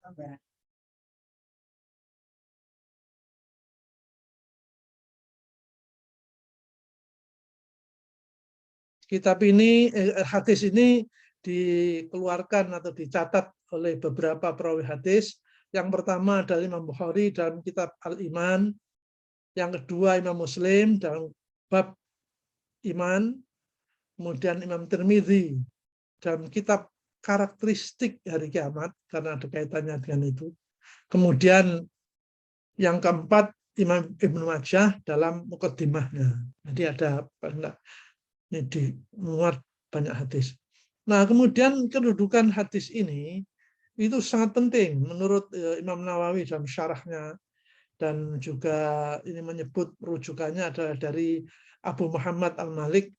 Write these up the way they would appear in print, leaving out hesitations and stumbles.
Kitab ini, hadis ini dikeluarkan atau dicatat oleh beberapa perawi hadis. Yang pertama adalah Imam Bukhari dalam kitab Al-Iman. Yang kedua Imam Muslim dalam bab iman. Kemudian Imam Tirmidzi dalam kitab karakteristik hari kiamat, karena ada kaitannya dengan itu. Kemudian yang keempat Imam Ibnu Majah dalam mukaddimahnya. Jadi ada ini dimuat banyak hadis. Nah, kemudian kedudukan hadis ini itu sangat penting menurut Imam Nawawi dalam syarahnya, dan juga ini menyebut rujukannya adalah dari Abu Muhammad Al-Malik,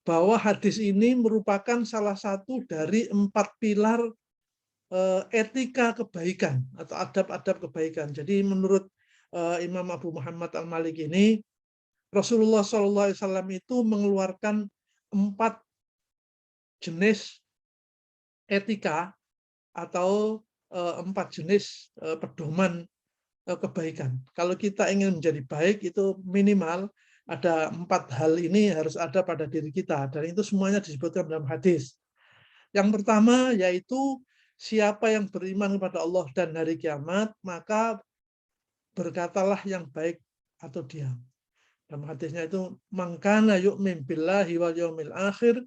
bahwa hadis ini merupakan salah satu dari 4 pilar etika kebaikan atau adab-adab kebaikan. Jadi menurut Imam Abu Muhammad Al-Malik ini, Rasulullah SAW itu mengeluarkan 4 jenis etika atau 4 jenis pedoman kebaikan. Kalau kita ingin menjadi baik, itu minimal ada 4 hal ini harus ada pada diri kita, dan itu semuanya disebutkan dalam hadis. Yang pertama yaitu siapa yang beriman kepada Allah dan hari kiamat, maka berkatalah yang baik atau diam. Dalam hadisnya itu, man kana yu'min billahi wal yaumil akhir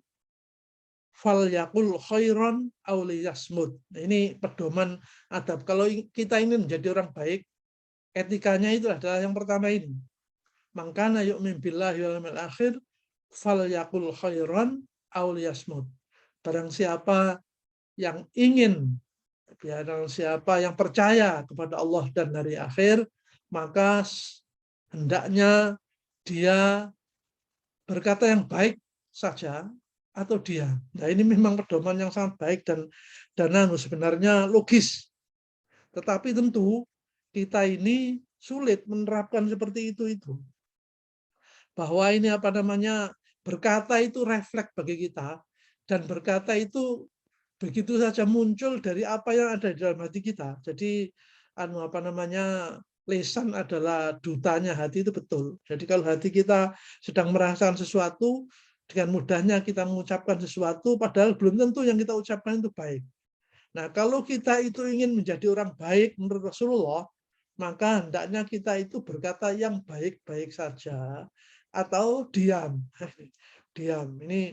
falyaqul khairan aw liyasmut. Ini pedoman adab. Kalau kita ingin menjadi orang baik, etikanya itu adalah yang pertama ini. Man kana yu'min billahi wal yaumil akhir falyaqul khairan aw liyasmut. Barang siapa yang ingin, barang siapa yang percaya kepada Allah dan hari akhir, maka hendaknya dia berkata yang baik saja atau dia. Nah, ini memang pedoman yang sangat baik dan sebenarnya logis. Tetapi tentu kita ini sulit menerapkan seperti itu. Bahwa ini berkata itu refleks bagi kita, dan berkata itu begitu saja muncul dari apa yang ada di dalam hati kita. Jadi lisan adalah dutanya hati, itu betul. Jadi kalau hati kita sedang merasakan sesuatu, dengan mudahnya kita mengucapkan sesuatu, padahal belum tentu yang kita ucapkan itu baik. Nah, kalau kita itu ingin menjadi orang baik menurut Rasulullah, maka hendaknya kita itu berkata yang baik-baik saja atau diam. Diam. Ini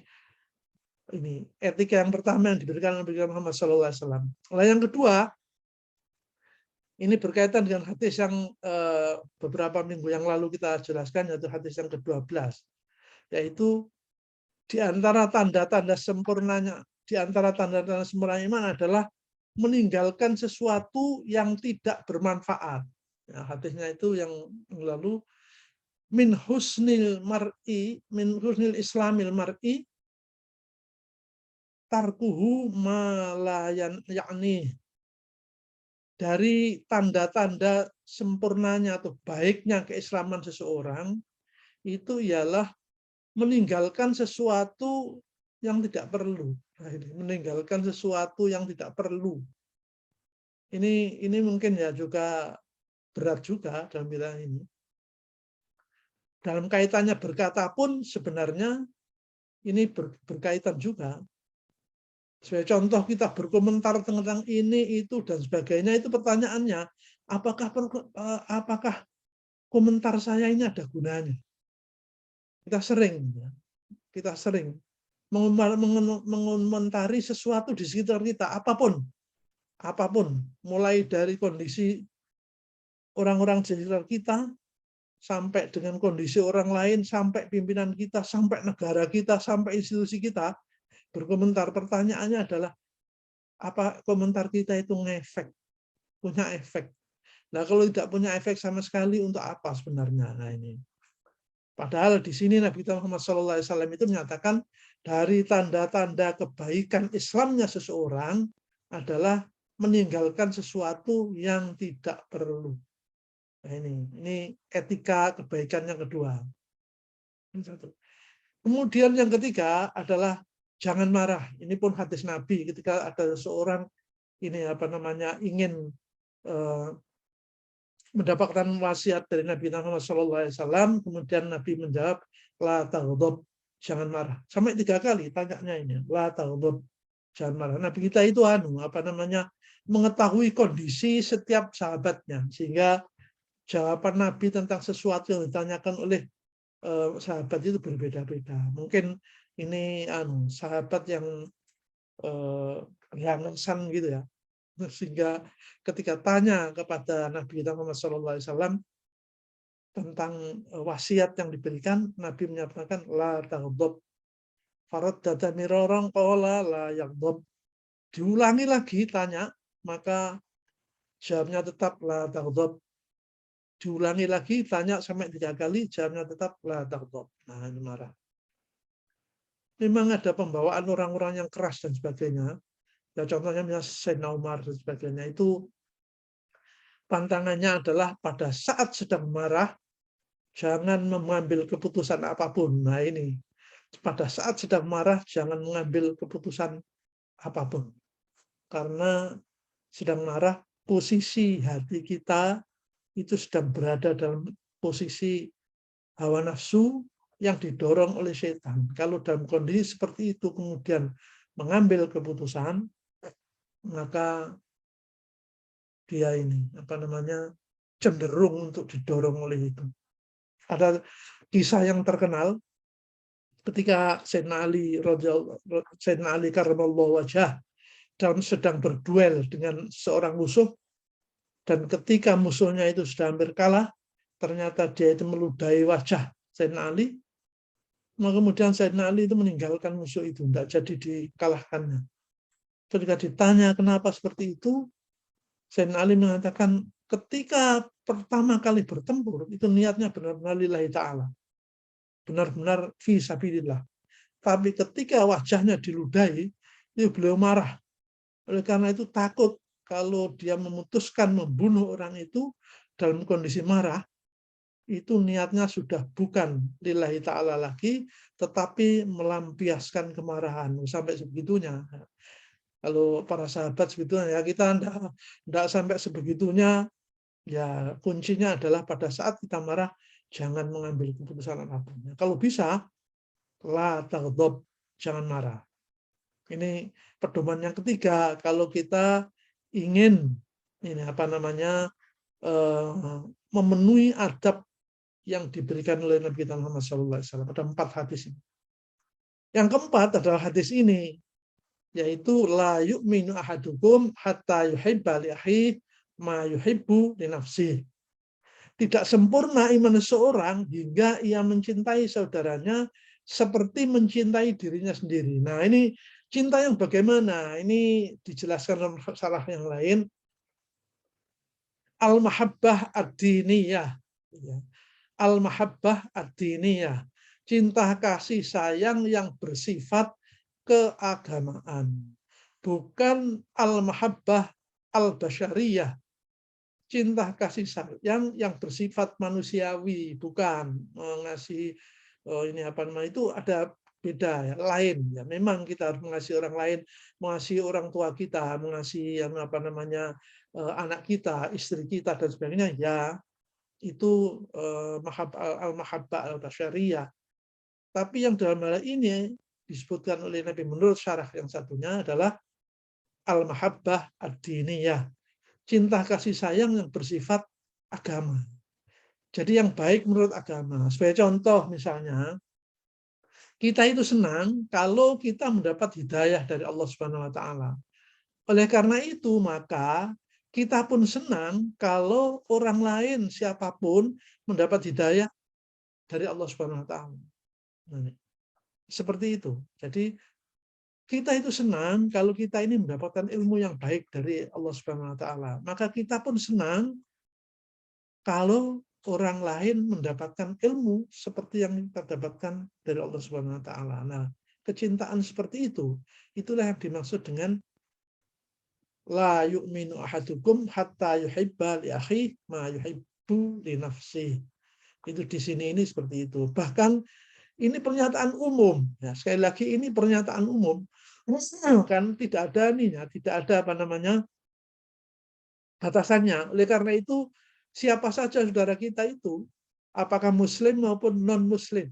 etika yang pertama yang diberikan oleh Muhammad SAW. Lalu yang kedua, ini berkaitan dengan hadis yang beberapa minggu yang lalu kita jelaskan, yaitu hadis yang ke-12. Yaitu di antara tanda-tanda sempurnanya, di antara tanda-tanda sempurna iman adalah meninggalkan sesuatu yang tidak bermanfaat. Ya, hadisnya itu yang lalu, min husnil islamil mar'i tarkuhu ma la ya'ni. Dari tanda-tanda sempurnanya atau baiknya keislaman seseorang itu ialah meninggalkan sesuatu yang tidak perlu. Nah, meninggalkan sesuatu yang tidak perlu. Ini mungkin ya juga berat juga dalam bidang ini. Dalam kaitannya berkata pun sebenarnya ini berkaitan juga. Sebagai contoh, kita berkomentar tentang ini, itu, dan sebagainya, itu pertanyaannya, apakah komentar saya ini ada gunanya? Kita sering mengomentari sesuatu di sekitar kita, apapun, mulai dari kondisi orang-orang di sekitar kita, sampai dengan kondisi orang lain, sampai pimpinan kita, sampai negara kita, sampai institusi kita, berkomentar. Pertanyaannya adalah, apa komentar kita itu ngefek, punya efek? Nah, kalau tidak punya efek sama sekali, untuk apa sebenarnya? Nah, ini. Padahal di sini Nabi Muhammad SAW itu menyatakan dari tanda-tanda kebaikan Islamnya seseorang adalah meninggalkan sesuatu yang tidak perlu. Nah, ini etika kebaikan yang kedua. Kemudian yang ketiga adalah jangan marah. Ini pun hadis Nabi, ketika ada seseorang ini apa namanya ingin mendapatkan wasiat dari Nabi Muhammad SAW, kemudian Nabi menjawab, la taghdab, jangan marah. Sampai 3 kali tanyanya ini, la taghdab, jangan marah. Nabi kita itu mengetahui kondisi setiap sahabatnya, sehingga jawaban Nabi tentang sesuatu yang ditanyakan oleh sahabat itu berbeda-beda. Mungkin ini sahabat yang langsan gitu ya, sehingga ketika tanya kepada Nabi Muhammad SAW tentang wasiat yang diberikan, Nabi menyatakan la taghdab. Faraddada mirarang qala la yaghdab. Diulangi lagi tanya, maka jawabnya tetap la taghdab. Diulangi lagi tanya sampai 3 kali, jawabnya tetap la taghdab. Nah, ini marah. Memang ada pembawaan orang-orang yang keras dan sebagainya. Ya contohnya misalnya Sayyidina Umar dan sebagainya, itu pantangannya adalah pada saat sedang marah jangan mengambil keputusan apapun. Nah ini, pada saat sedang marah jangan mengambil keputusan apapun. Karena sedang marah, posisi hati kita itu sedang berada dalam posisi hawa nafsu yang didorong oleh setan. Kalau dalam kondisi seperti itu kemudian mengambil keputusan, maka dia ini cenderung untuk didorong oleh itu. Ada kisah yang terkenal ketika Sayyidina Ali karramallahu wajhah sedang berduel dengan seorang musuh, dan ketika musuhnya itu sudah hampir kalah, ternyata dia itu meludahi wajah Sayyidina Ali, maka kemudian Sayyidina Ali itu meninggalkan musuh itu, tidak jadi dikalahkannya. Ketika ditanya kenapa seperti itu, Sayyidina Ali mengatakan ketika pertama kali bertempur, itu niatnya benar-benar lillahi ta'ala. Benar-benar fi sabilillah. Tapi ketika wajahnya diludahi, itu beliau marah. Oleh karena itu takut kalau dia memutuskan membunuh orang itu dalam kondisi marah, itu niatnya sudah bukan lillahi ta'ala lagi, tetapi melampiaskan kemarahan. Sampai sebegitunya. Kalau para sahabat sebetulnya ya kita tidak sampai sebegitunya, ya kuncinya adalah pada saat kita marah, jangan mengambil keputusan apapun. Kalau bisa, la taghdab, jangan marah. Ini pedoman yang ketiga, kalau kita ingin memenuhi adab yang diberikan oleh Nabi Muhammad SAW. Ada 4 hadis ini. Yang keempat adalah hadis ini, yaitu la yu'minu ahadukum hatta yuhibba li akhihi ma yuhibbu li nafsihi. Tidak sempurna iman seseorang hingga ia mencintai saudaranya seperti mencintai dirinya sendiri. Nah, ini cinta yang bagaimana? Ini dijelaskan dalam salah yang lain. Al-mahabbah ad-diniyah. Al-mahabbah ad-diniyah. Cinta kasih sayang yang bersifat keagamaan. Bukan al-mahabbah al-basyariyah. Cinta kasih sayang yang bersifat manusiawi, bukan mengasihi itu ada beda ya, lain ya. Memang kita harus mengasihi orang lain, mengasihi orang tua kita, mengasihi anak kita, istri kita dan sebagainya ya. Itu al-mahabbah al-basyariyah. Tapi yang dalam hal ini disebutkan oleh Nabi menurut syarah yang satunya adalah al-mahabbah ad-diniyah. Cinta kasih sayang yang bersifat agama. Jadi yang baik menurut agama. Sebagai contoh misalnya, kita itu senang kalau kita mendapat hidayah dari Allah Subhanahu wa taala. Oleh karena itu, maka kita pun senang kalau orang lain siapapun mendapat hidayah dari Allah Subhanahu wa taala. Seperti itu. Jadi kita itu senang kalau kita ini mendapatkan ilmu yang baik dari Allah Subhanahu wa taala. Maka kita pun senang kalau orang lain mendapatkan ilmu seperti yang kita dapatkan dari Allah Subhanahu wa taala. Nah, kecintaan seperti itu, itulah yang dimaksud dengan la yu'minu ahadukum hatta yuhibba li akhihi ma yuhibbu li nafsihi. Itu di sini ini seperti itu. Bahkan ini pernyataan umum. Ya, sekali lagi ini pernyataan umum. Kan tidak ada ininya, tidak ada apa namanya batasannya. Oleh karena itu, siapa saja saudara kita itu, apakah muslim maupun non-muslim,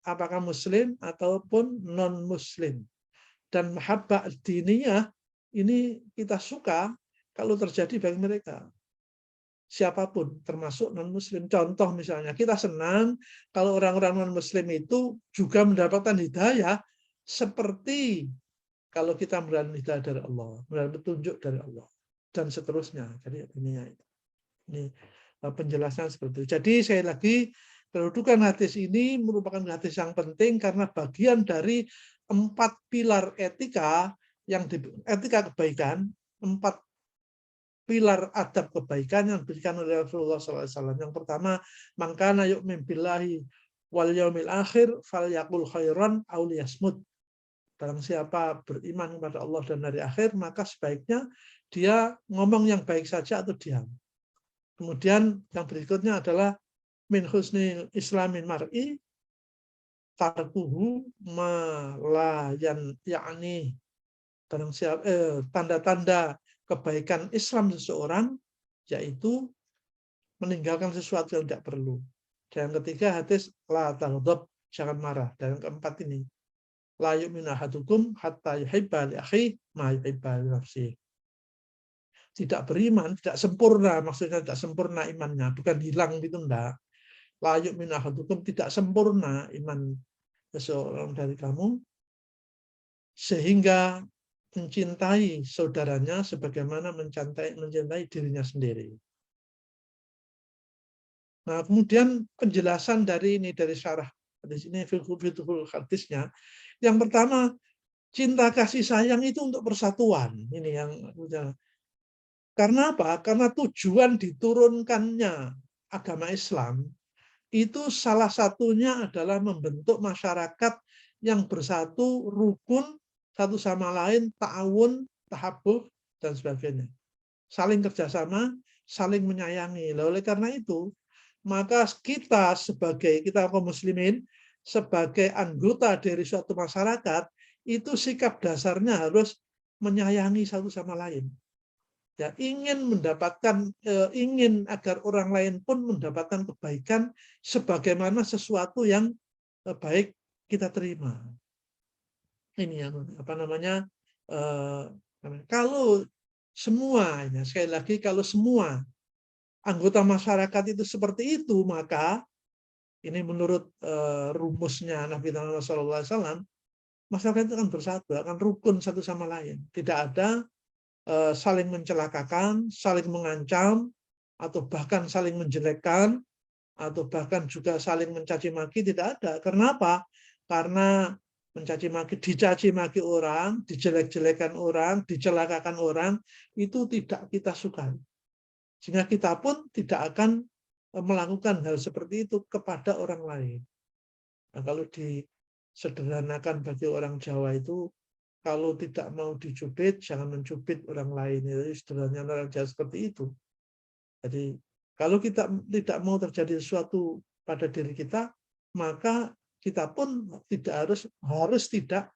apakah muslim ataupun non-muslim. Dan mahabbah diniyah ini kita suka kalau terjadi bagi mereka. Siapapun, termasuk non-muslim. Contoh misalnya, kita senang kalau orang-orang non-muslim itu juga mendapatkan hidayah seperti kalau kita mendapatkan hidayah dari Allah, mendapatkan petunjuk dari Allah, dan seterusnya. Jadi ini penjelasan seperti itu. Jadi saya lagi, kedudukan hadis ini merupakan hadis yang penting karena bagian dari 4 pilar etika etika kebaikan, 4 pilar adab kebaikan yang diberikan oleh Rasulullah SAW. Yang pertama, man kana yu'min billahi wal yaumil akhir falyaqul khairan aw liyasmut. Barang siapa beriman kepada Allah dan hari akhir, maka sebaiknya dia ngomong yang baik saja atau diam. Kemudian yang berikutnya adalah min husni islamin mar'i tarkuhu ma la yakni. Barang siapa tanda-tanda kebaikan Islam seseorang yaitu meninggalkan sesuatu yang tidak perlu. Dan yang ketiga hadis la taghdab, jangan marah. Dan yang keempat ini la yu'minu ahadukum hatta yuhibba li akhihi ma yuhibba li nafsihi. Tidak beriman, tidak sempurna, maksudnya tidak sempurna imannya, bukan hilang gitu enggak. La yu'minu ahadukum, tidak sempurna iman seseorang dari kamu sehingga mencintai saudaranya sebagaimana mencintai dirinya sendiri. Nah, kemudian penjelasan dari syarah hadis ini, fiqhul hadisnya. Yang pertama, cinta kasih sayang itu untuk persatuan. Ini yang karena apa? Karena tujuan diturunkannya agama Islam itu salah satunya adalah membentuk masyarakat yang bersatu, rukun, satu sama lain, ta'awun, tahabbub, dan sebagainya. Saling kerjasama, saling menyayangi. Oleh karena itu, maka kita kaum muslimin, sebagai anggota dari suatu masyarakat, itu sikap dasarnya harus menyayangi satu sama lain. Ya, ingin agar orang lain pun mendapatkan kebaikan sebagaimana sesuatu yang baik kita terima. Ini yang kalau semua, sekali lagi, kalau semua anggota masyarakat itu seperti itu, maka ini menurut rumusnya Nabi Muhammad SAW, masyarakat itu akan bersatu, akan rukun satu sama lain. Tidak ada saling mencelakakan, saling mengancam, atau bahkan saling menjelekkan, atau bahkan juga saling mencaci maki, tidak ada. Kenapa? Karena mencaci maki, dicaci maki orang, dijelek-jelekan orang, dicelakakan orang, itu tidak kita sukai. Sehingga kita pun tidak akan melakukan hal seperti itu kepada orang lain. Nah, kalau disederhanakan bagi orang Jawa itu, kalau tidak mau dicubit, jangan mencubit orang lain. Jadi sederhananya orang Jawa seperti itu. Jadi kalau kita tidak mau terjadi sesuatu pada diri kita, maka kita pun harus tidak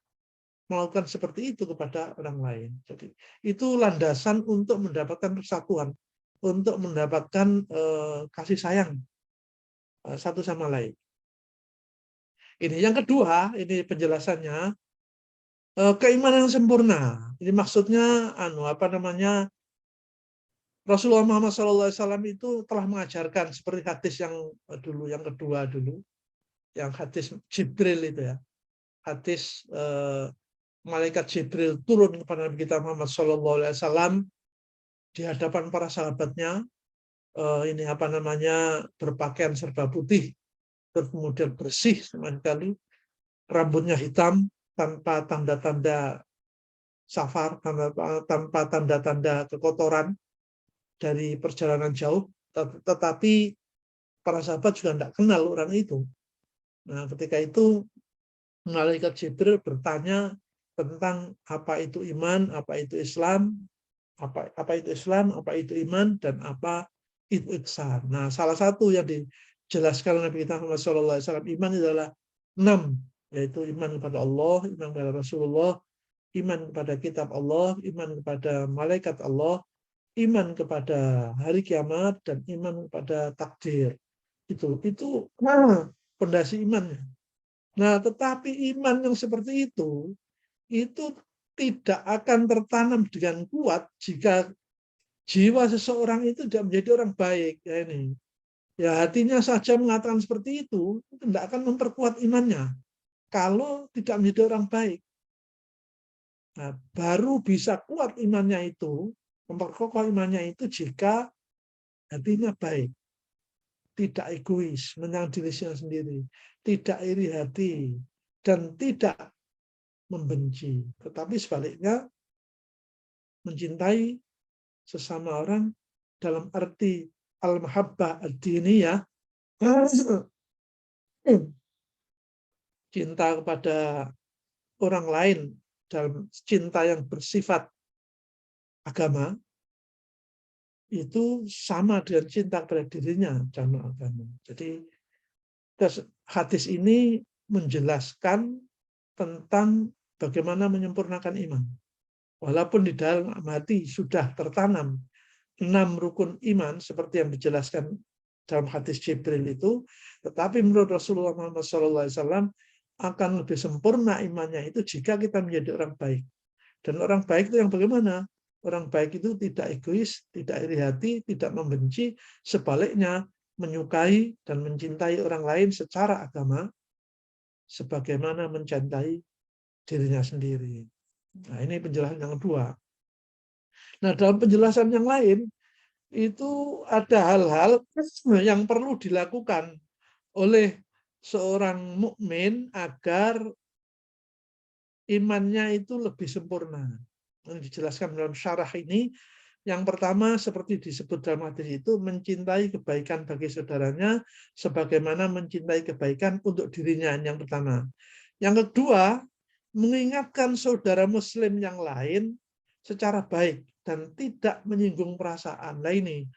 melakukan seperti itu kepada orang lain. Jadi itu landasan untuk mendapatkan persatuan, untuk mendapatkan kasih sayang satu sama lain. Ini yang kedua, ini penjelasannya. Keimanan yang sempurna. Ini maksudnya Rasulullah Muhammad SAW itu telah mengajarkan seperti hadis yang kedua dulu, yang hadis Jibril itu ya. Hadis malaikat Jibril turun kepada Nabi kita Muhammad SAW di hadapan para sahabatnya. Berpakaian serba putih, kemudian bersih sama sekali, rambutnya hitam, tanpa tanda-tanda safar, tanpa tanda-tanda kekotoran dari perjalanan jauh, tetapi para sahabat juga tidak kenal orang itu. Nah, ketika itu malaikat Jibril bertanya tentang apa itu iman, apa itu Islam, apa itu Islam, apa itu iman, dan apa itu ihsan. Nah, salah satu yang dijelaskan oleh Nabi kita Muhammad SAW, iman adalah 6 yaitu iman kepada Allah, iman kepada Rasulullah, iman kepada kitab Allah, iman kepada malaikat Allah, iman kepada hari kiamat, dan iman kepada takdir. Itu pondasi imannya. Nah, tetapi iman yang seperti itu tidak akan tertanam dengan kuat jika jiwa seseorang itu tidak menjadi orang baik. Ya ini, ya hatinya saja mengatakan seperti itu tidak akan memperkuat imannya kalau tidak menjadi orang baik. Nah, baru bisa kuat imannya itu, memperkokoh imannya itu jika hatinya baik, tidak egois, menyerang dirinya sendiri, tidak iri hati, dan tidak membenci. Tetapi sebaliknya, mencintai sesama orang dalam arti al-mahabbah ad-diniyah, cinta kepada orang lain dalam cinta yang bersifat agama, itu sama dengan cinta kepada dirinya dalam agama. Jadi hadis ini menjelaskan tentang bagaimana menyempurnakan iman. Walaupun di dalam hati sudah tertanam 6 rukun iman seperti yang dijelaskan dalam hadis Jibril itu, tetapi menurut Rasulullah Muhammad SAW akan lebih sempurna imannya itu jika kita menjadi orang baik. Dan orang baik itu yang bagaimana? Orang baik itu tidak egois, tidak iri hati, tidak membenci, sebaliknya menyukai dan mencintai orang lain secara agama, sebagaimana mencintai dirinya sendiri. Nah, ini penjelasan yang kedua. Nah, dalam penjelasan yang lain, itu ada hal-hal yang perlu dilakukan oleh seorang mukmin agar imannya itu lebih sempurna. Yang dijelaskan dalam syarah ini, yang pertama seperti disebut dalam hadis itu, mencintai kebaikan bagi saudaranya sebagaimana mencintai kebaikan untuk dirinya, yang pertama. Yang kedua, mengingatkan saudara muslim yang lain secara baik dan tidak menyinggung perasaan. Nah ini,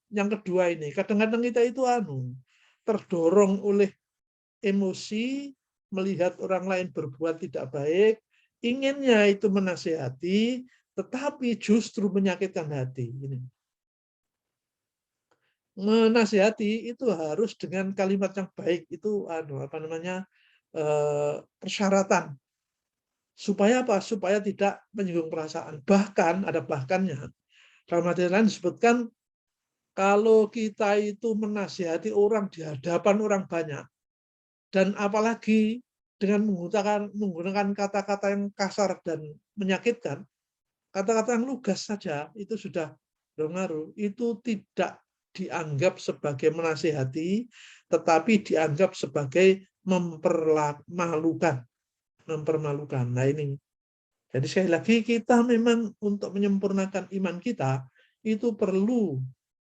yang kedua ini, kadang-kadang kita itu terdorong oleh emosi, melihat orang lain berbuat tidak baik, inginnya itu menasihati, tetapi justru menyakitkan hati. Ini. Menasihati itu harus dengan kalimat yang baik, itu persyaratan. Supaya apa? Supaya tidak menyinggung perasaan. Bahkan ada bahkannya. Dalam hadis lain disebutkan kalau kita itu menasihati orang di hadapan orang banyak, dan apalagi dengan menggunakan kata-kata yang kasar dan menyakitkan, kata-kata yang lugas saja itu sudah berpengaruh. Itu tidak dianggap sebagai menasihati, tetapi dianggap sebagai mempermalukan. Nah ini. Jadi sekali lagi kita memang untuk menyempurnakan iman kita itu perlu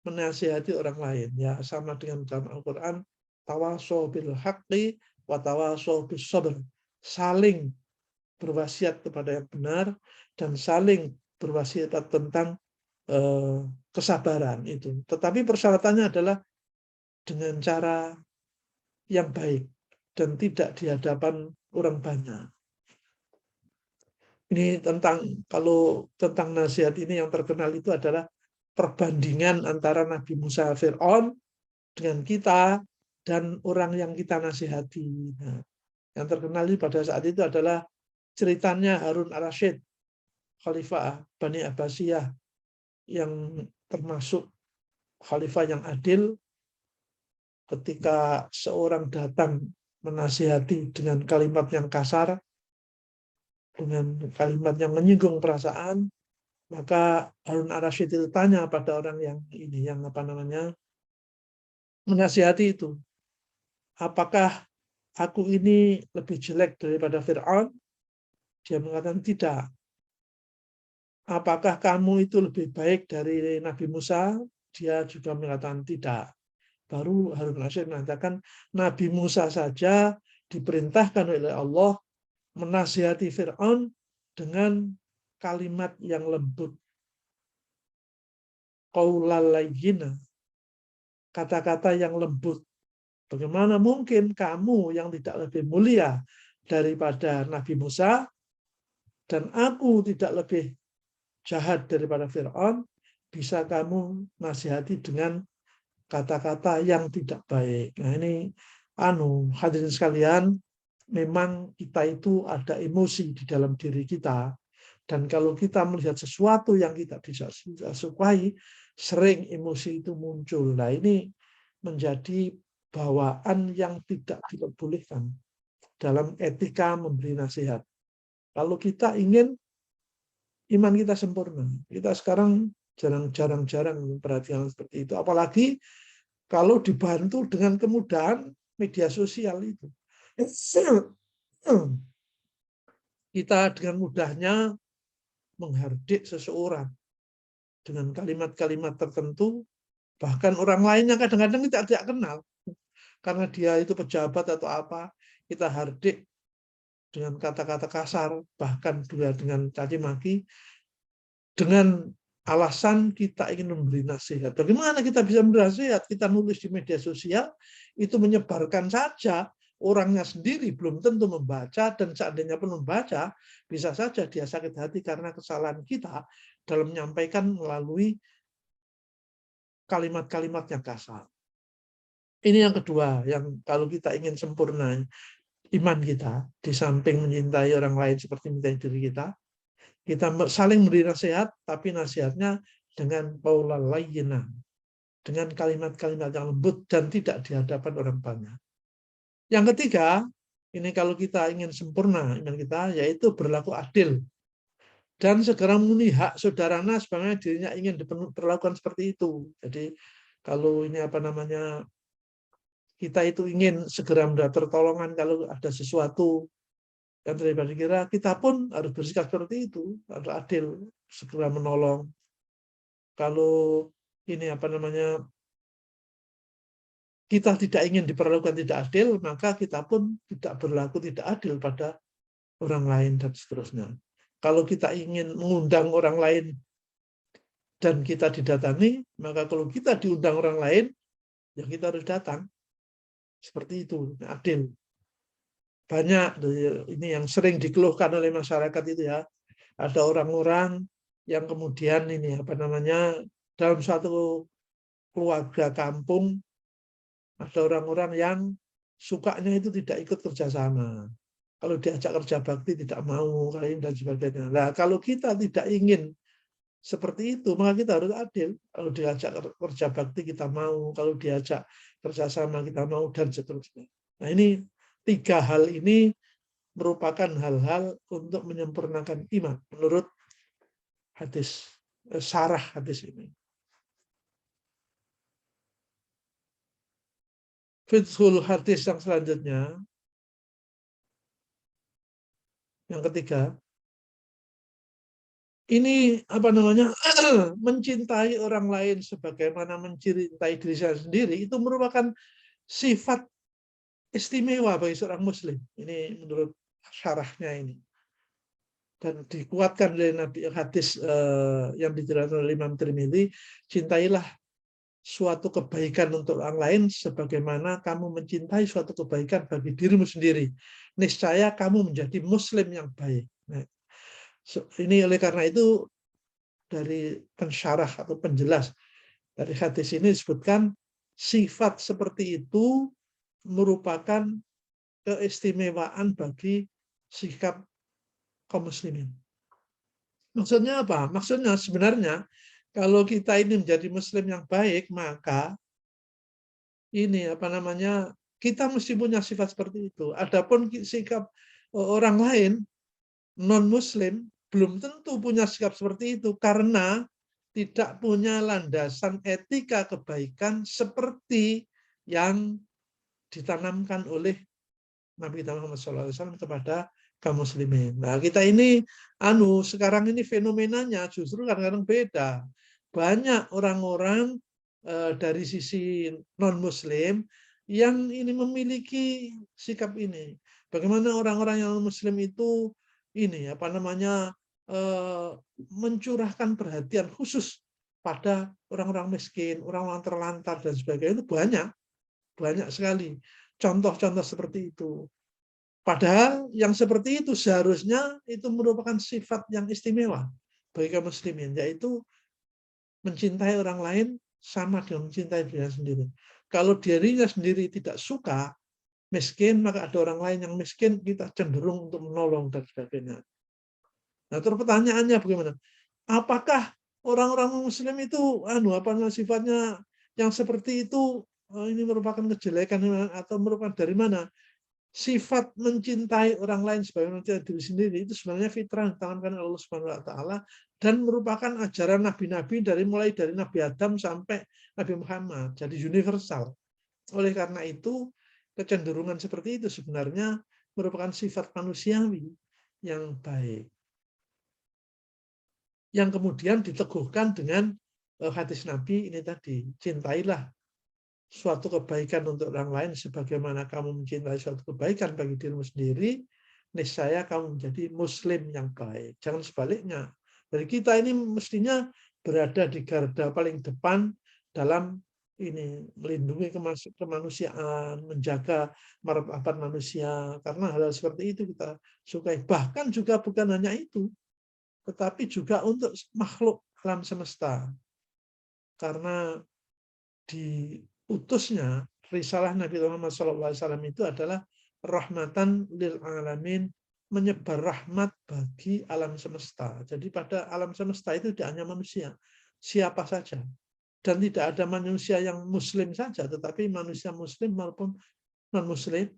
menasihati orang lain. Ya sama dengan dalam Al-Quran, tawasau bil haqqi wa tawasau bis sabr. Saling berwasiat kepada yang benar dan saling berwasiat tentang kesabaran itu. Tetapi persyaratannya adalah dengan cara yang baik dan tidak di hadapan orang banyak. Ini kalau tentang nasihat ini yang terkenal itu adalah perbandingan antara Nabi Musa Fir'aun dengan kita dan orang yang kita nasihati. Nah, yang terkenal pada saat itu adalah ceritanya Harun al-Rashid, Khalifah Bani Abbasiyah, yang termasuk khalifah yang adil. Ketika seorang datang menasihati dengan kalimat yang kasar, dengan kalimat yang menyinggung perasaan, maka Harun al-Rashid itu tanya pada orang yang menasihati itu, apakah aku ini lebih jelek daripada Fir'aun? Dia mengatakan tidak. Apakah kamu itu lebih baik dari Nabi Musa? Dia juga mengatakan tidak. Baru Harun al-Rashid mengatakan Nabi Musa saja diperintahkan oleh Allah menasihati Fir'aun dengan kalimat yang lembut. Qaulal layyina, kata-kata yang lembut. Bagaimana mungkin kamu yang tidak lebih mulia daripada Nabi Musa dan aku tidak lebih jahat daripada Fir'aun, bisa kamu nasihati dengan kata-kata yang tidak baik. Nah ini hadirin sekalian, memang kita itu ada emosi di dalam diri kita. Dan kalau kita melihat sesuatu yang kita tidak sukai, sering emosi itu muncul. Nah ini menjadi bawaan yang tidak diperbolehkan dalam etika memberi nasihat. Kalau kita ingin iman kita sempurna, kita sekarang jarang-jarang memperhatikan seperti itu. Apalagi kalau dibantu dengan kemudahan media sosial itu. Kita dengan mudahnya menghardik seseorang dengan kalimat-kalimat tertentu, bahkan orang lainnya kadang-kadang kita tidak kenal. Karena dia itu pejabat atau apa, kita hardik dengan kata-kata kasar, bahkan juga dengan caci maki, dengan alasan kita ingin memberi nasihat. Bagaimana kita bisa memberi nasihat? Kita nulis di media sosial, itu menyebarkan saja, orangnya sendiri belum tentu membaca, dan seandainya pun membaca, bisa saja dia sakit hati karena kesalahan kita dalam menyampaikan melalui kalimat-kalimat yang kasar. Ini yang kedua, yang kalau kita ingin sempurna iman kita, di samping mencintai orang lain seperti mencintai diri kita saling memberi nasihat, tapi nasihatnya dengan qaulal layyinan, dengan kalimat-kalimat yang lembut dan tidak di hadapan orang banyak. Yang ketiga, ini kalau kita ingin sempurna iman kita, yaitu berlaku adil dan segera memenuhi hak saudaranya sebagaimana dirinya ingin diperlakukan seperti itu. Jadi kalau ini kita itu ingin segera mendapat pertolongan kalau ada sesuatu yang terjadi kira, kita pun harus bersikap seperti itu, harus adil, segera menolong. Kalau ini kita tidak ingin diperlakukan tidak adil, maka kita pun tidak berlaku tidak adil pada orang lain dan seterusnya. Kalau kita ingin mengundang orang lain dan kita didatangi, maka kalau kita diundang orang lain, ya kita harus datang. Seperti itu, adil. Banyak ini yang sering dikeluhkan oleh masyarakat itu ya. Ada orang-orang yang kemudian ini dalam satu keluarga kampung ada orang-orang yang sukanya itu tidak ikut kerjasama. Kalau diajak kerja bakti tidak mau, dan sebagainya. Nah, kalau kita tidak ingin seperti itu, maka kita harus adil. Kalau diajak kerja bakti kita mau, kalau diajak kerjasama kita mau, dan seterusnya. Nah ini 3 hal ini merupakan hal-hal untuk menyempurnakan iman menurut hadis, syarah hadis ini. Fiqhul hadis yang selanjutnya, yang ketiga, ini mencintai orang lain sebagaimana mencintai diri sendiri itu merupakan sifat istimewa bagi seorang muslim. Ini menurut syarahnya ini. Dan dikuatkan oleh Nabi hadis yang dijelaskan oleh Imam Tirmidzi, cintailah suatu kebaikan untuk orang lain sebagaimana kamu mencintai suatu kebaikan bagi dirimu sendiri. Niscaya kamu menjadi muslim yang baik. Nah, ini oleh karena itu dari pensyarah atau penjelas dari hadis ini disebutkan sifat seperti itu merupakan keistimewaan bagi sikap kaum muslimin. Maksudnya apa? Maksudnya sebenarnya kalau kita ini menjadi muslim yang baik, maka ini kita mesti punya sifat seperti itu. Adapun sikap orang lain non muslim belum tentu punya sikap seperti itu karena tidak punya landasan etika kebaikan seperti yang ditanamkan oleh Nabi Muhammad SAW kepada kaum muslimin. Nah, kita ini sekarang ini fenomenanya justru kadang-kadang beda. Banyak orang-orang dari sisi non muslim yang ini memiliki sikap ini. Bagaimana orang-orang yang muslim itu ini mencurahkan perhatian khusus pada orang-orang miskin, orang-orang terlantar dan sebagainya, itu banyak. banyak sekali contoh-contoh seperti itu. Padahal yang seperti itu seharusnya itu merupakan sifat yang istimewa bagi kaum muslimin, yaitu mencintai orang lain sama dengan mencintai dirinya sendiri. Kalau dirinya sendiri tidak suka miskin, maka ada orang lain yang miskin, kita cenderung untuk menolong dan sebagainya. Nah, terus pertanyaannya bagaimana? Apakah orang-orang muslim itu sifatnya yang seperti itu ini merupakan kejelekan atau merupakan dari mana? Sifat mencintai orang lain sebagaimana mencintai diri sendiri itu sebenarnya fitrah yang ditanamkan oleh Allah Subhanahu wa taala dan merupakan ajaran nabi-nabi mulai dari Nabi Adam sampai Nabi Muhammad. Jadi universal. Oleh karena itu, kecenderungan seperti itu sebenarnya merupakan sifat manusiawi yang baik. Yang kemudian diteguhkan dengan hadis Nabi ini tadi, cintailah suatu kebaikan untuk orang lain sebagaimana kamu mencintai suatu kebaikan bagi dirimu sendiri, niscaya kamu menjadi muslim yang baik. Jangan sebaliknya. Jadi kita ini mestinya berada di garda paling depan dalam ini melindungi kemanusiaan, menjaga martabat manusia, karena hal-hal seperti itu kita sukai. Bahkan juga bukan hanya itu, tetapi juga untuk makhluk alam semesta. Karena diutusnya risalah Nabi Muhammad SAW itu adalah rahmatan lil alamin, menyebar rahmat bagi alam semesta. Jadi pada alam semesta itu tidak hanya manusia, siapa saja. Dan tidak ada manusia yang muslim saja, tetapi manusia muslim maupun non-muslim,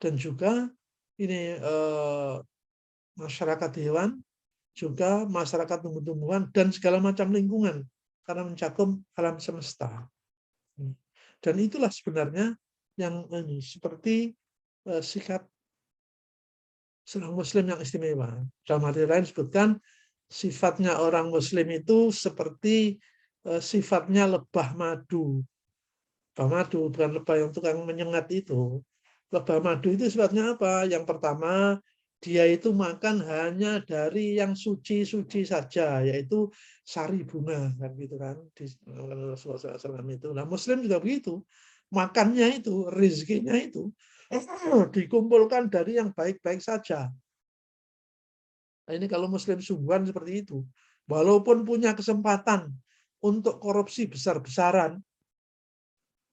dan juga ini masyarakat hewan, juga masyarakat tumbuh-tumbuhan, dan segala macam lingkungan, karena mencakup alam semesta. Dan itulah sebenarnya yang seperti sikap seorang muslim yang istimewa. Dalam arti lain disebutkan sifatnya orang muslim itu seperti sifatnya lebah madu. Lebah madu, bukan lebah yang tukang menyengat itu. Lebah madu itu sifatnya apa? Yang pertama, dia itu makan hanya dari yang suci-suci saja, yaitu sari bunga, kan gitu kan, di Rasulullah SAW itu. Nah, Muslim juga begitu, makannya itu, rezekinya itu dikumpulkan dari yang baik-baik saja. Nah, ini kalau Muslim sungguhan seperti itu, walaupun punya kesempatan untuk korupsi besar-besaran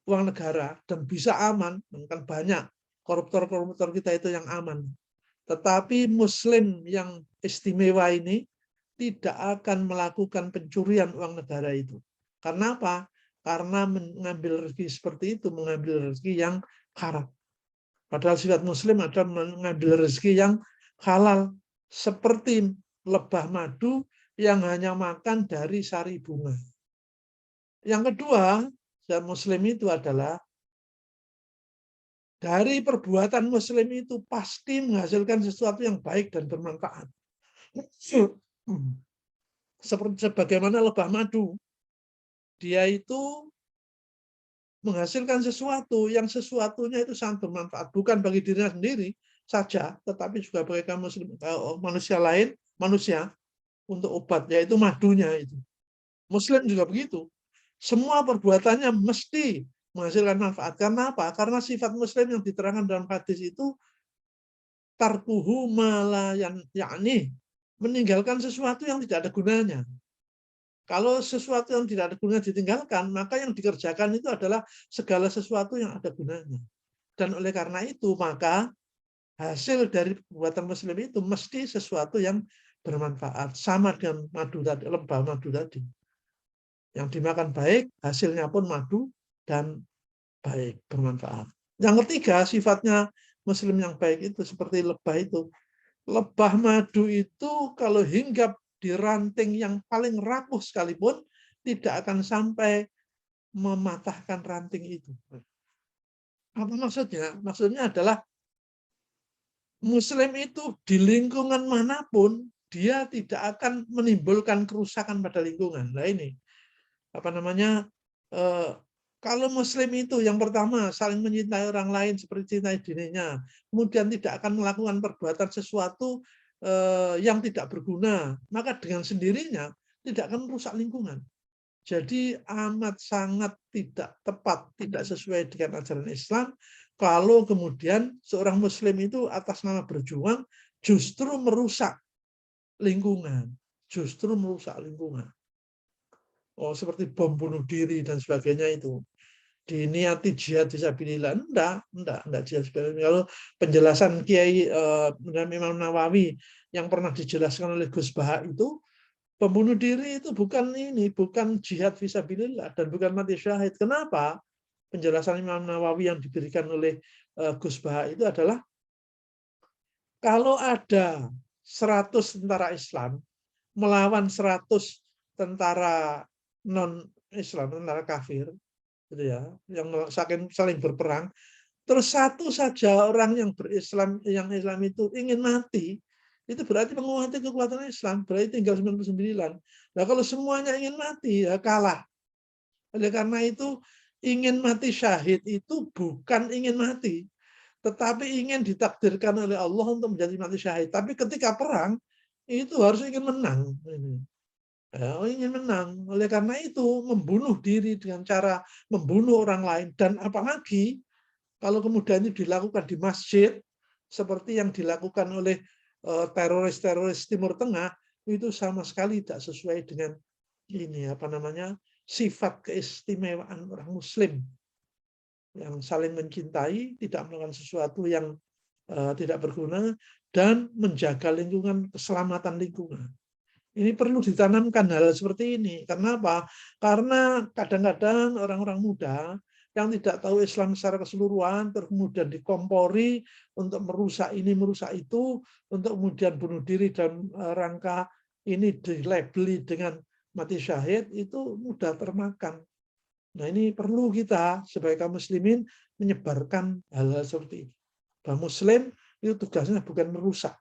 uang negara dan bisa aman, kan banyak koruptor-koruptor kita itu yang aman. Tetapi Muslim yang istimewa ini tidak akan melakukan pencurian uang negara itu. Karena apa? Karena mengambil rezeki seperti itu, mengambil rezeki yang haram. Padahal sifat Muslim adalah mengambil rezeki yang halal. Seperti lebah madu yang hanya makan dari sari bunga. Yang kedua, sifat Muslim itu adalah dari perbuatan Muslim itu pasti menghasilkan sesuatu yang baik dan bermanfaat. Seperti sebagaimana lebah madu, dia itu menghasilkan sesuatu yang sesuatunya itu sangat bermanfaat, bukan bagi dirinya sendiri saja, tetapi juga bagi manusia lain, manusia untuk obat, yaitu madunya itu. Muslim juga begitu. Semua perbuatannya mesti menghasilkan manfaat. Karena apa? Karena sifat Muslim yang diterangkan dalam hadis itu tarkuhu malayan, yakni meninggalkan sesuatu yang tidak ada gunanya. Kalau sesuatu yang tidak ada gunanya ditinggalkan, maka yang dikerjakan itu adalah segala sesuatu yang ada gunanya. Dan oleh karena itu, maka hasil dari perbuatan Muslim itu mesti sesuatu yang bermanfaat. Sama dengan madu tadi, lebah madu tadi. Yang dimakan baik, hasilnya pun madu dan baik, bermanfaat. Yang ketiga, sifatnya Muslim yang baik itu seperti lebah itu. Lebah madu itu kalau hinggap di ranting yang paling rapuh sekalipun, tidak akan sampai mematahkan ranting itu. Apa maksudnya? Maksudnya adalah Muslim itu di lingkungan manapun, dia tidak akan menimbulkan kerusakan pada lingkungan. Nah ini, apa namanya, kalau Muslim itu yang pertama saling mencintai orang lain seperti cintai dirinya, kemudian tidak akan melakukan perbuatan sesuatu yang tidak berguna, maka dengan sendirinya tidak akan merusak lingkungan. Jadi amat sangat tidak tepat, tidak sesuai dengan ajaran Islam kalau kemudian seorang muslim itu atas nama berjuang justru merusak lingkungan, justru merusak lingkungan. Oh, seperti bom bunuh diri dan sebagainya itu. Diniati jihad fisabilillah, enggak jihad fisabilillah. Kalau penjelasan Kiai Imam Nawawi yang pernah dijelaskan oleh Gus Baha itu, pembunuh diri itu bukan jihad fisabilillah dan bukan mati syahid. Kenapa? Penjelasan Imam Nawawi yang diberikan oleh Gus Baha itu adalah kalau ada 100 tentara Islam melawan 100 tentara non-Islam, tentara kafir, gitu ya, yang saling berperang, terus satu saja orang yang berislam, yang Islam itu ingin mati, itu berarti menguasai kekuatan Islam, berarti tinggal 99. Nah, kalau semuanya ingin mati, ya kalah. Oleh karena itu, ingin mati syahid itu bukan ingin mati, tetapi ingin ditakdirkan oleh Allah untuk menjadi mati syahid. Tapi ketika perang, itu harus ingin menang. Ya, ingin menang. Oleh karena itu, membunuh diri dengan cara membunuh orang lain. Dan apalagi, kalau kemudian itu dilakukan di masjid, seperti yang dilakukan oleh teroris-teroris Timur Tengah, itu sama sekali tidak sesuai dengan sifat keistimewaan orang Muslim yang saling mencintai, tidak melakukan sesuatu yang tidak berguna, dan menjaga lingkungan, keselamatan lingkungan. Ini perlu ditanamkan hal seperti ini. Kenapa? Karena kadang-kadang orang-orang muda yang tidak tahu Islam secara keseluruhan, terus kemudian dikompori untuk merusak ini, merusak itu, untuk kemudian bunuh diri dan rangka ini dilabeli dengan mati syahid, itu mudah termakan. Nah, ini perlu kita sebagai kaum muslimin menyebarkan hal-hal seperti ini. Bahwa Muslim itu tugasnya bukan merusak.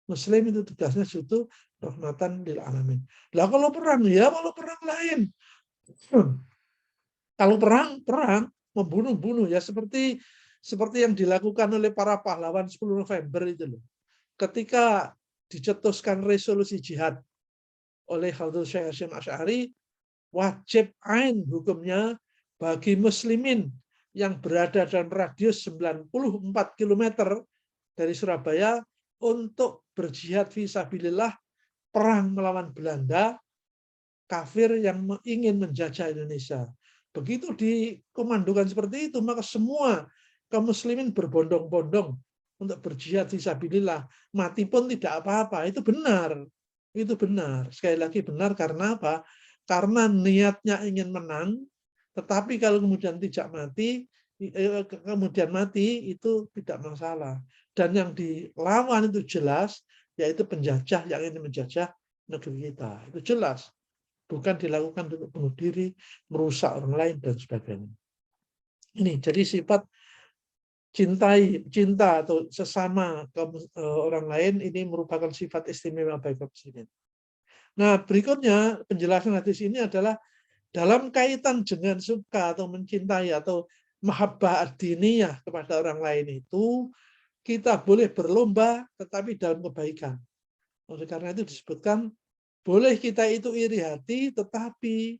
Muslim itu tugasnya itu rahmatan lil alamin. Lah kalau perang lain. Kalau perang membunuh-bunuh ya seperti yang dilakukan oleh para pahlawan 10 November itu loh. Ketika dicetuskan resolusi jihad oleh Khalil Syekh Hasyim Asy'ari, wajib ain hukumnya bagi muslimin yang berada dalam radius 94 km dari Surabaya untuk berjihad fisabilillah, perang melawan Belanda kafir yang ingin menjajah Indonesia. Begitu dikomandokan seperti itu, maka semua kaum muslimin berbondong-bondong untuk berjihad fisabilillah. Mati pun tidak apa-apa. Itu benar. Itu benar. Sekali lagi benar karena apa? Karena niatnya ingin menang, tetapi kalau kemudian tidak mati, kemudian mati itu tidak masalah. Dan yang dilawan itu jelas, yaitu penjajah yang ingin menjajah negeri kita. Itu jelas. Bukan dilakukan untuk bunuh diri, merusak orang lain, dan sebagainya. Ini jadi sifat cinta atau sesama orang lain ini merupakan sifat istimewa bagi kaum muslimin. Nah, berikutnya penjelasan hadis ini adalah dalam kaitan dengan suka atau mencintai atau mahabbah ad-diniyah kepada orang lain itu, kita boleh berlomba tetapi dalam kebaikan. Oleh karena itu disebutkan boleh kita itu iri hati tetapi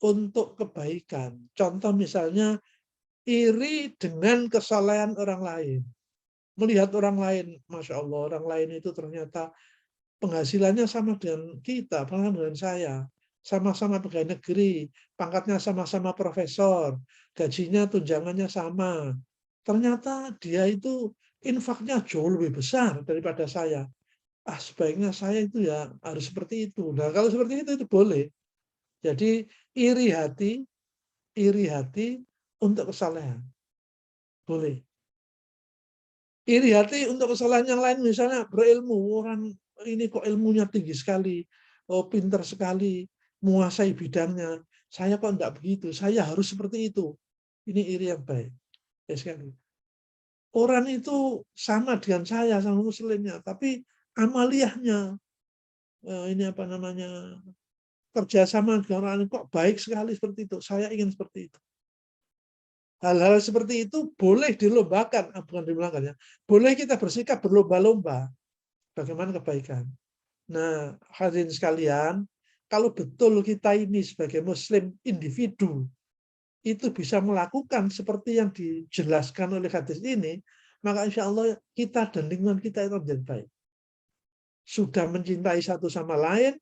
untuk kebaikan. Contoh misalnya iri dengan kesalahan orang lain. Melihat orang lain, Masya Allah, orang lain itu ternyata penghasilannya sama dengan kita, dengan saya. Sama-sama pegawai negeri, pangkatnya sama-sama profesor, gajinya tunjangannya sama. Ternyata dia itu infaknya jauh lebih besar daripada saya. Sebaiknya saya itu ya harus seperti itu. Nah, kalau seperti itu boleh. Jadi iri hati untuk kesalahan. Boleh. Iri hati untuk kesalahan yang lain, misalnya berilmu, orang ini kok ilmunya tinggi sekali, pintar sekali, menguasai bidangnya. Saya kok enggak begitu, saya harus seperti itu. Ini iri yang baik. Ya sekali. Orang itu sama dengan saya, sama muslimnya, tapi amaliyahnya, kerjasama dengan orang kok baik sekali seperti itu. Saya ingin seperti itu. Hal-hal seperti itu boleh dilombakan, bukan dilombakan ya. Boleh kita bersikap berlomba-lomba bagaimana kebaikan. Nah, hadirin sekalian, kalau betul kita ini sebagai Muslim individu itu bisa melakukan seperti yang dijelaskan oleh hadis ini, maka insya Allah kita dan lingkungan kita itu menjadi baik. Sudah mencintai satu sama lain,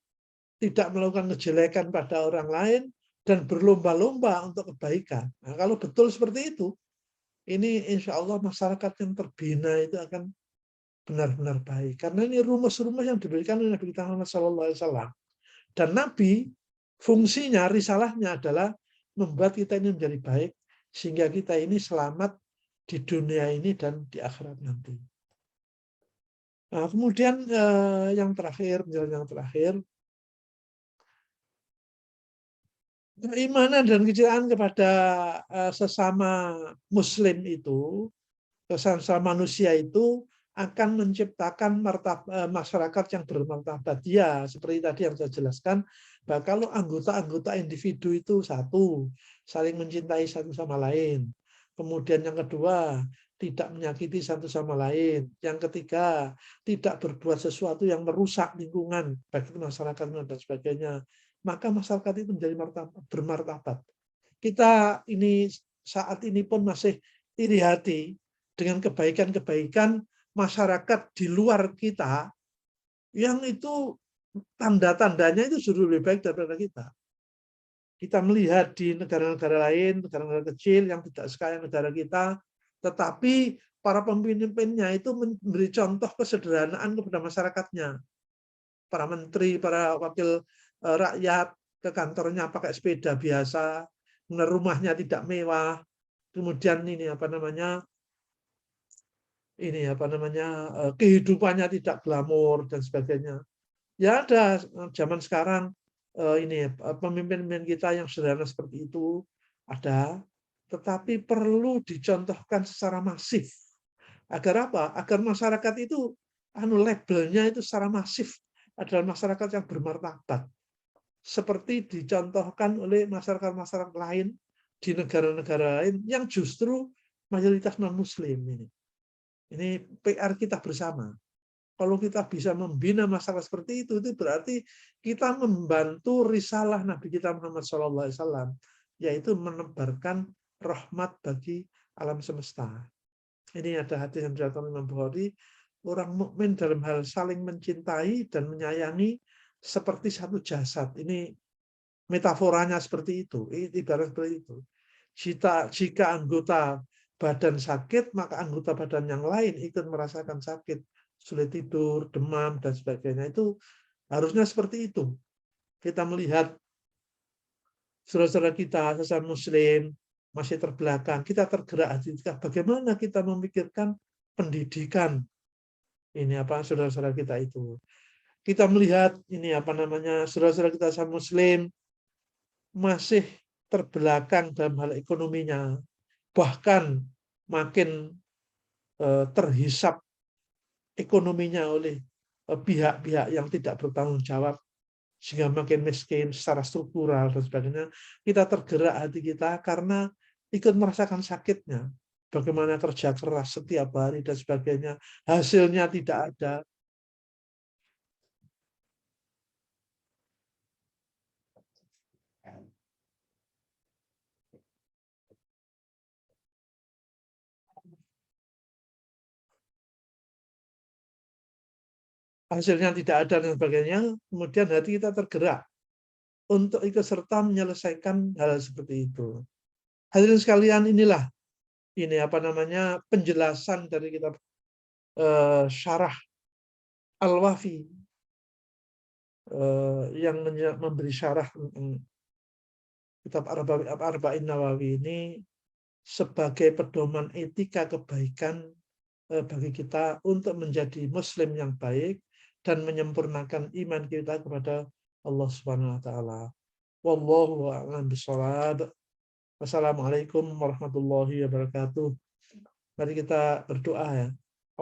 tidak melakukan kejelekan pada orang lain, dan berlomba-lomba untuk kebaikan. Nah, kalau betul seperti itu, ini insya Allah masyarakat yang terbina itu akan benar-benar baik. Karena ini rumus-rumus yang diberikan oleh Nabi kita Muhammad SAW. Dan Nabi, fungsinya, risalahnya adalah membuat kita ini menjadi baik, sehingga kita ini selamat di dunia ini dan di akhirat nanti. Nah, kemudian yang terakhir, keimanan dan kecintaan kepada sesama Muslim itu, sesama manusia itu akan menciptakan masyarakat yang bermartabat. Ya, seperti tadi yang saya jelaskan, bahwa kalau anggota-anggota individu itu satu, saling mencintai satu sama lain. Kemudian yang kedua, tidak menyakiti satu sama lain. Yang ketiga, tidak berbuat sesuatu yang merusak lingkungan, baik itu masyarakat dan sebagainya. Maka masyarakat itu menjadi bermartabat. Kita ini saat ini pun masih iri hati dengan kebaikan-kebaikan masyarakat di luar kita yang itu tanda-tandanya itu justru lebih baik daripada kita. Kita melihat di negara-negara lain, negara-negara kecil yang tidak sekaya negara kita, tetapi para pemimpinnya itu memberi contoh kesederhanaan kepada masyarakatnya. Para menteri, para wakil rakyat ke kantornya pakai sepeda biasa, rumahnya tidak mewah, kemudian kehidupannya tidak glamor dan sebagainya. Ya ada zaman sekarang pemimpin-pemimpin kita yang sederhana seperti itu ada, tetapi perlu dicontohkan secara masif. Agar apa? Agar masyarakat itu labelnya itu secara masif adalah masyarakat yang bermartabat. Seperti dicontohkan oleh masyarakat-masyarakat lain di negara-negara lain yang justru mayoritas non-muslim ini. Ini PR kita bersama. Kalau kita bisa membina masyarakat seperti itu berarti kita membantu risalah Nabi kita Muhammad SAW, yaitu menebarkan rahmat bagi alam semesta. Ini ada hadis yang diriwayatkan Imam Bukhari, orang mukmin dalam hal saling mencintai dan menyayangi seperti satu jasad. Ini metaforanya seperti itu, ibarat seperti itu. Jika anggota badan sakit, maka anggota badan yang lain ikut merasakan sakit, sulit tidur, demam, dan sebagainya. Itu harusnya seperti itu. Kita melihat saudara-saudara kita, sesama Muslim, masih terbelakang, kita tergerak hati kita. Bagaimana kita memikirkan pendidikan saudara-saudara kita itu. Kita melihat saudara-saudara kita sesama Muslim masih terbelakang dalam hal ekonominya, bahkan makin terhisap ekonominya oleh pihak-pihak yang tidak bertanggung jawab, sehingga makin miskin secara struktural dan sebagainya. Kita tergerak hati kita karena ikut merasakan sakitnya, bagaimana kerja keras setiap hari dan sebagainya, hasilnya tidak ada. Hasilnya tidak ada dan sebagainya, kemudian hati kita tergerak untuk ikut serta menyelesaikan hal seperti itu. Hadirin sekalian, inilah penjelasan dari kitab Syarah Al-Wafi yang memberi syarah kitab Arba'in Nawawi ini sebagai pedoman etika kebaikan bagi kita untuk menjadi Muslim yang baik dan menyempurnakan iman kita kepada Allah Subhanahu wa taala. Wallahu a'lam bishawab. Wassalamualaikum warahmatullahi wabarakatuh. Mari kita berdoa ya.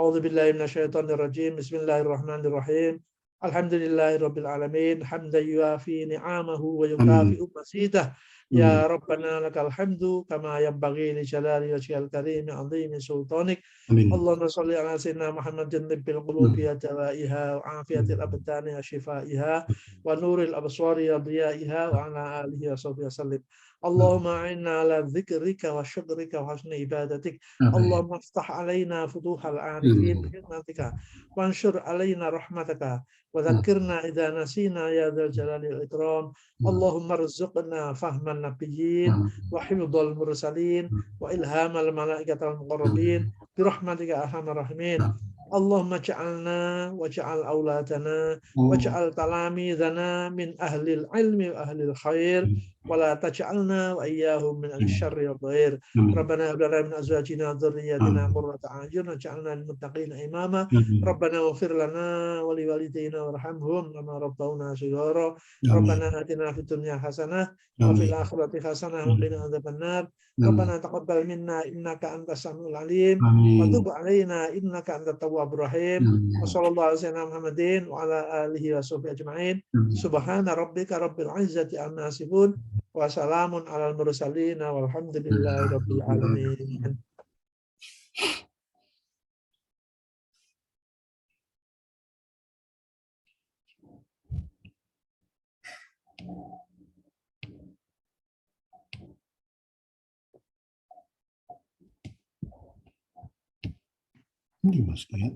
A'udzubillahi minasyaitonirrajim. Bismillahirrahmanirrahim. Alhamdulillahirabbil alamin. Hamdan yuafi ni'amahu wa yukafi'u masidah. Ya Rabbana lakal hamdu kama yanbaghi li jalali wajhikal karim 'azimi sultanik. Allahumma shalli ala sayyidina Muhammadin tibbil qulubi wa dawaiha wa afiyatil abdani wa shifaiha wa nuril absari wa diyaiha wa ala alihi wa sahbihi wasallim. Allahumma a'inna ala dzikrika wa syukrika wa husni ibadatik. Allahumma iftah alaina futuhal arifin bi hikmatika wa anshur alaina rahmataka wa dzakirna idza nasina ya dzal jalali wal ikram. Allahumma rzuqna fahman nabiyyin wa hifdzal mursalin wa ilhamal malaikatil muqarrabin bi rahmatika arhamar rahimin. Allahumma ja'alna wa ja'al auladana wa ja'al talamidana min ahlil ilmi wa ahlil khair wa la taj'alna wa iyyahum min al-syarri wa dhair. Rabbana hab lana min azwajina wa dhurriyyatina qurrata a'yun waj'alna lil muttaqina imama. Rabbana ighfir lana wa li walidayna warhamhum kama rabbawna shighara. Rabbana atina fid dunya hasanah wa fil akhirati hasanah wa qina adzabannar. Rabbana taqabbal minna innaka antas samiul alim wa tub alaina innaka antat tawwabur rahim. Wa sallallahu alaihi wasallam Muhammadin wa ala alihi wa sahbihi ajma'in. Subhana rabbika rabbil izzati amma yasifun wa salamun alal mursalin walhamdulillahi rabbil alamin. Ini Mas ya.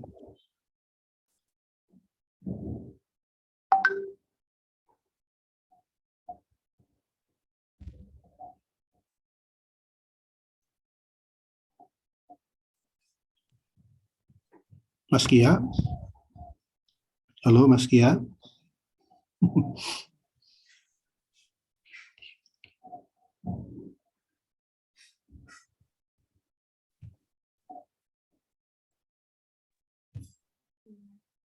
Mas Kia. Halo Mas Kia.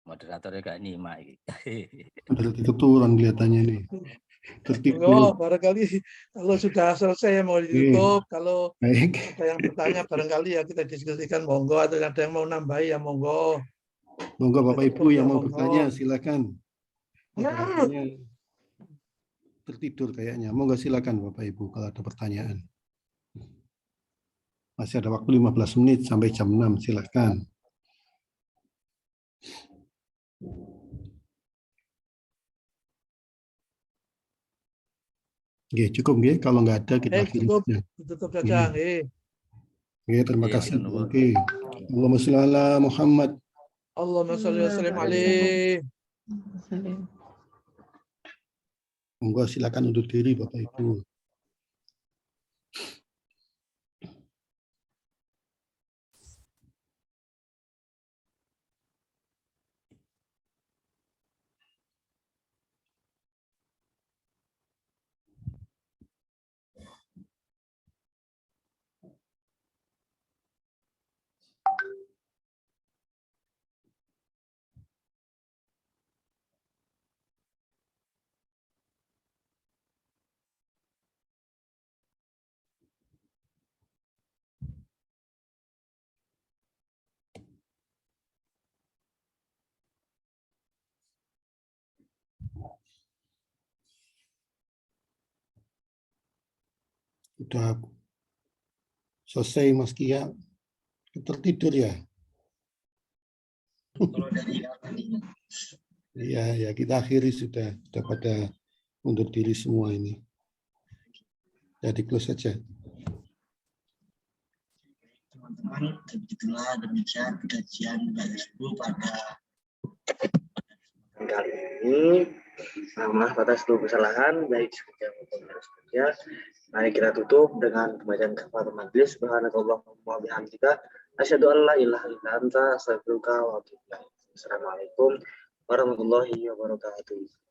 Moderatornya gak nyimak. Ada keturun kelihatannya nih. Oh, barangkali kalau sudah selesai mau ditutup, kalau ada yang bertanya barangkali ya kita diskusikan, monggo, atau ada yang mau nambahi ya monggo. Monggo Bapak Ibu yang mau bertanya silakan. Tertidur kayaknya. Monggo silakan Bapak Ibu kalau ada pertanyaan. Masih ada waktu 15 menit sampai jam 6, silakan. Oke, cukup nggih, kalau nggak ada kita akhiri. Tutup saja nggih. Oke, terima kasih. Oke. Allahumma sholli ala Muhammad. Allahumma sholli wa sallim alaihi. Monggo silakan undur diri Bapak Ibu. Sudah selesai Mas Kia, tertidur ya? Ya kita akhiri sudah pada undur diri semua ini. Jadi close saja. Teman-teman, begitulah demikian kajian dari subuh pada kali ini. Maaf atas seluruh kesalahan baik sekerja maupun harus kerja. Mari kita tutup dengan pembacaan kafaratul majelis. Subhanakallahumma wa bihamdika asyhadu an la ilaha illa anta astaghfiruka wa atubu ilaik. Assalamualaikum warahmatullahi wabarakatuh.